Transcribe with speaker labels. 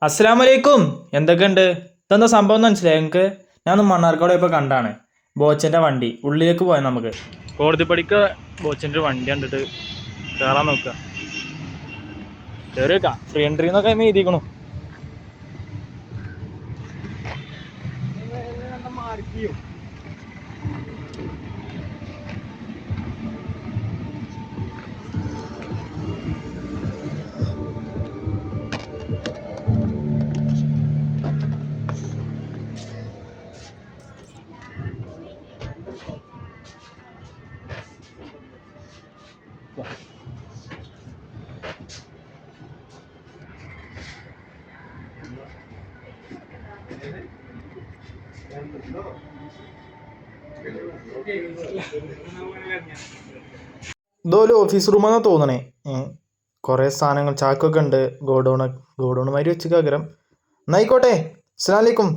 Speaker 1: അസ്സലാമലൈക്കും. എന്തൊക്കെയുണ്ട്? ഇതെന്താ സംഭവം എന്ന് മനസ്സിലായി നിങ്ങൾക്ക്? ഞാൻ മണ്ണാർക്കാട് ഇപ്പോൾ കണ്ടാണ് ബോച്ചൻ്റെ വണ്ടി ഉള്ളിലേക്ക് പോയാൽ നമുക്ക് കോടതിപ്പടിക്ക് ബോച്ചൻ്റെ വണ്ടി കണ്ടിട്ട് കയറാൻ നോക്കുക. കയറിയേക്കാം. ഫ്രീ എൻട്രി എന്നൊക്കെ എഴുതിക്കണു. ഇതൊരു ഓഫീസ് റൂമാണെന്ന് തോന്നണേ. കുറേ സാധനങ്ങൾ ചാക്കൊക്കെ ഉണ്ട്. ഗോഡൗൺ മാതിരി വെച്ച് കകരം. എന്നായിക്കോട്ടെ. അസ്സലാമലൈക്കും.